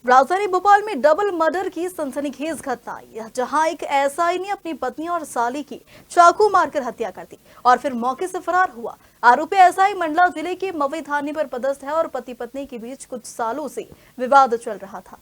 राजधानी भोपाल में double murder की सनसनीखेज घटना आई, जहां एक एसआई ने अपनी पत्नी और साली की चाकू मारकर हत्या कर दी और फिर मौके से फरार हुआ। आरोपी एसआई मंडला जिले के मवई थाने पर पदस्थ है और पति पत्नी के बीच कुछ सालों से विवाद चल रहा था।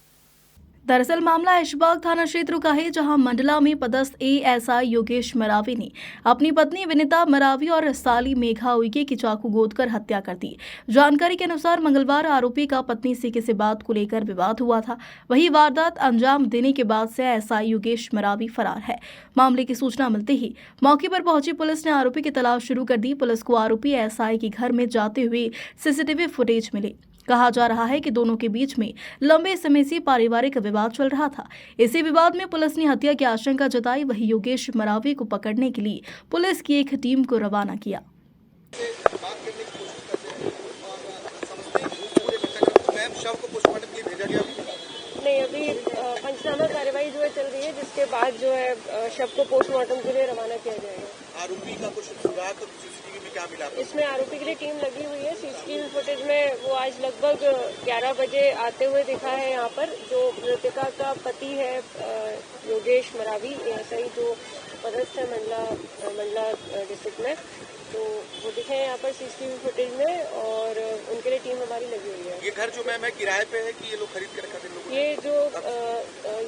दरअसल मामला ऐशबाग थाना क्षेत्र का है, जहां मंडला में पदस्थ एएसआई योगेश मरावी ने अपनी पत्नी विनीता मरावी और साली मेघा उइके की चाकू गोदकर हत्या कर दी। जानकारी के अनुसार मंगलवार आरोपी का पत्नी से किसी बात को लेकर विवाद हुआ था। वही वारदात अंजाम देने के बाद से एएसआई योगेश मरावी फरार है। मामले की सूचना मिलते ही मौके पर पहुंची पुलिस ने आरोपी की तलाश शुरू कर दी। पुलिस को आरोपी एएसआई के घर में जाते हुए सीसीटीवी फुटेज मिले। कहा जा रहा है कि दोनों के बीच में लंबे समय से पारिवारिक विवाद चल रहा था। इसी विवाद में पुलिस ने हत्या की आशंका जताई। वही योगेश मरावी को पकड़ने के लिए पुलिस की एक टीम को रवाना किया। नहीं, अभी पंचनामा कार्रवाई जो है चल रही है, जिसके बाद जो है शव को पोस्टमार्टम के लिए रवाना किया जाएगा। आरोपी का कुछ सुराग सीसीटीवी में क्या मिला? इसमें आरोपी के लिए टीम लगी हुई है। सीसीटीवी फुटेज में वो आज लगभग 11 बजे आते हुए दिखा है। यहाँ पर जो मृतका का पति है योगेश मरावी, एएसआई जो पदस्थ है मंडला डिस्ट्रिक्ट में, तो वो दिखे हैं यहाँ पर सीसीटीवी फुटेज में और उनके लिए टीम हमारी लगी हुई है। ये घर जो मैम है किराए पे है कि ये लोग खरीद के रखा थे लोग? ये जो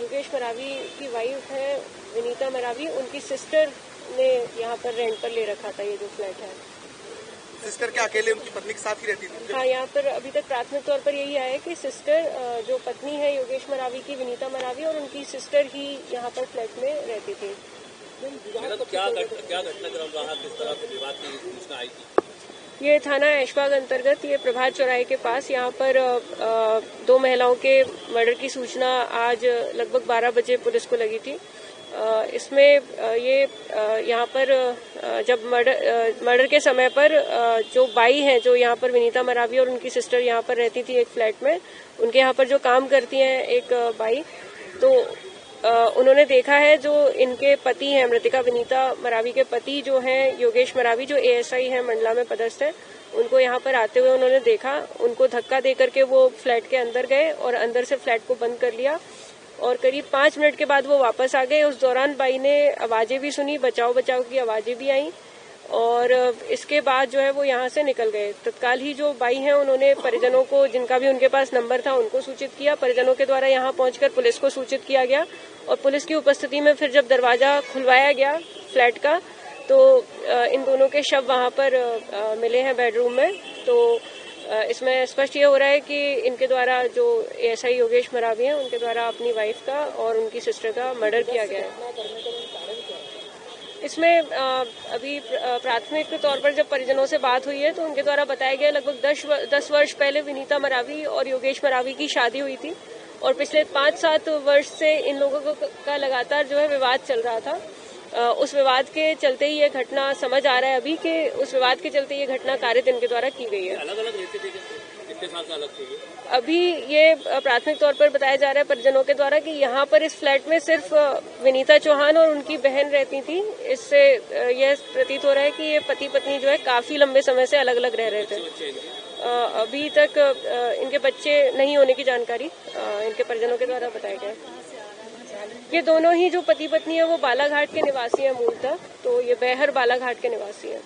योगेश मरावी की वाइफ है विनीता मरावी, उनकी सिस्टर ने यहाँ पर रेंट पर ले रखा था ये जो फ्लैट है। सिस्टर क्या अकेले उनकी पत्नी के साथ ही रहती थी? हाँ, यहाँ पर अभी तक प्राथमिक तौर पर यही आया कि सिस्टर जो पत्नी है योगेश मरावी की, विनीता मरावी, और उनकी सिस्टर ही यहाँ पर फ्लैट में रहती थी। तो क्या घटनाक्रम रहा, किस तरह से विवाद की सूचना आई थी? ये थाना ऐशबाग अंतर्गत ये प्रभात चौराहे के पास यहाँ पर 2 महिलाओं के मर्डर की सूचना आज लगभग 12 बजे पुलिस को लगी थी। इसमें ये यहाँ पर जब मर्डर के समय पर जो बाई हैं, जो यहाँ पर विनीता मरावी और उनकी सिस्टर यहाँ पर रहती थी एक फ्लैट में, उनके यहाँ पर जो काम करती हैं एक बाई, तो उन्होंने देखा है जो इनके पति हैं, मृतिका विनीता मरावी के पति जो हैं योगेश मरावी, जो एएसआई हैं मंडला में पदस्थ हैं, उनको यहाँ पर आते हुए उन्होंने देखा। उनको धक्का दे करके वो फ्लैट के अंदर गए और अंदर से फ्लैट को बंद कर लिया और करीब 5 मिनट के बाद वो वापस आ गए। उस दौरान बाई ने आवाजें भी सुनी, बचाओ बचाओ की आवाजें भी आई और इसके बाद जो है वो यहाँ से निकल गए। तत्काल ही जो बाई हैं उन्होंने परिजनों को, जिनका भी उनके पास नंबर था, उनको सूचित किया। परिजनों के द्वारा यहाँ पहुंचकर पुलिस को सूचित किया गया और पुलिस की उपस्थिति में फिर जब दरवाजा खुलवाया गया फ्लैट का, तो इन दोनों के शव वहाँ पर मिले हैं बेडरूम में। तो इसमें स्पष्ट ये हो रहा है कि इनके द्वारा जो एएसआई योगेश मरावी हैं, उनके द्वारा अपनी वाइफ का और उनकी सिस्टर का मर्डर किया गया है। इसमें अभी प्राथमिक तौर पर जब परिजनों से बात हुई है तो उनके द्वारा बताया गया लगभग 10 वर्ष पहले विनीता मरावी और योगेश मरावी की शादी हुई थी और पिछले 5-7 वर्ष से इन लोगों का लगातार जो है विवाद चल रहा था। उस विवाद के चलते ही ये घटना, समझ आ रहा है अभी कि उस विवाद के चलते ये घटना कारित इनके द्वारा की गई है। अलग-अलग रहते थे, कितने साल से अलग थे? अभी ये प्राथमिक तौर पर बताया जा रहा है परिजनों के द्वारा कि यहाँ पर इस फ्लैट में सिर्फ विनीता चौहान और उनकी बहन रहती थी। इससे यह प्रतीत हो रहा है कि ये पति पत्नी जो है काफी लंबे समय से अलग अलग रह रहे थे। अभी तक इनके बच्चे नहीं होने की जानकारी इनके परिजनों के द्वारा बताया गया है। ये दोनों ही जो पति पत्नी है वो बालाघाट के निवासी हैं मूलतः, तो ये बेहर बालाघाट के निवासी हैं।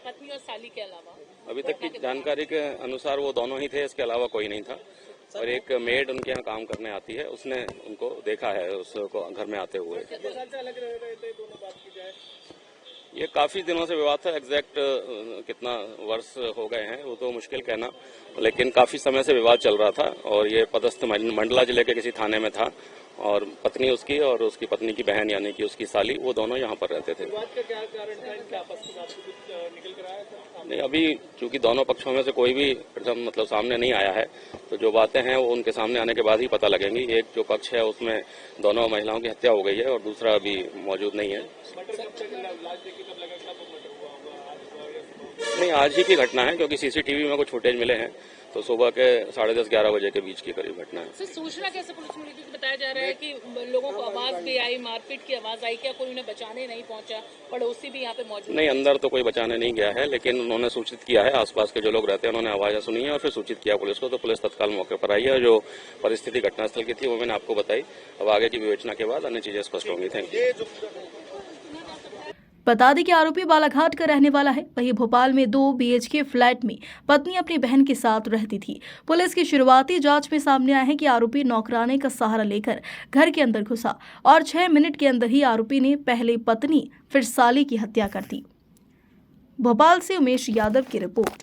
पत्नी और साली के अलावा अभी तक की जानकारी के अनुसार वो दोनों ही थे, इसके अलावा कोई नहीं था। और एक मेड उनके यहाँ काम करने आती है, उसने उनको देखा है उसको घर में आते हुए। कितने साल से अलग रह रहे थे दोनों, बात की जाए? ये काफी दिनों से विवाद था, एग्जैक्ट कितना वर्ष हो गए हैं वो तो मुश्किल कहना, लेकिन काफी समय से विवाद चल रहा था। और ये पदस्थ मंडला जिले के किसी थाने में था और पत्नी उसकी और उसकी पत्नी की बहन यानी कि उसकी साली, वो दोनों यहाँ पर रहते थे। विवाद का क्या कारण था? इनके आपस में बात निकल कर आया था? नहीं, अभी चूंकि दोनों पक्षों में से कोई भी मतलब सामने नहीं आया है, तो जो बातें हैं वो उनके सामने आने के बाद ही पता लगेंगी। एक जो पक्ष है उसमें दोनों महिलाओं की हत्या हो गई है और दूसरा अभी मौजूद नहीं है। नहीं, आज ही की घटना है क्योंकि सीसीटीवी में कुछ फुटेज मिले हैं, तो सुबह के 10:30-11 बजे के बीच की करीब घटना है। सर, सूचना कैसे पुलिस मिली थी? बताया जा रहा है कि लोगों को आवाज भी आई, मारपीट की आवाज आई, क्या कोई उन्हें बचाने नहीं पहुंचा? पड़ोसी भी यहाँ पे मौजूद? नहीं, अंदर तो कोई बचाने नहीं गया है, लेकिन उन्होंने सूचित किया है, आसपास के जो लोग रहते हैं उन्होंने आवाज़ें सुनी है और फिर सूचित किया पुलिस को, तो पुलिस तत्काल मौके पर आई है। जो परिस्थिति घटनास्थल की थी वो मैंने आपको बताई। अब आगे की विवेचना के बाद अन्य चीजें स्पष्ट होंगी। Thank you. बता दें कि आरोपी बालाघाट का रहने वाला है। वहीं भोपाल में 2 BHK फ्लैट में पत्नी अपनी बहन के साथ रहती थी। पुलिस की शुरुआती जांच में सामने आया है कि आरोपी नौकराने का सहारा लेकर घर के अंदर घुसा और 6 मिनट के अंदर ही आरोपी ने पहले पत्नी फिर साली की हत्या कर दी। भोपाल से उमेश यादव की रिपोर्ट।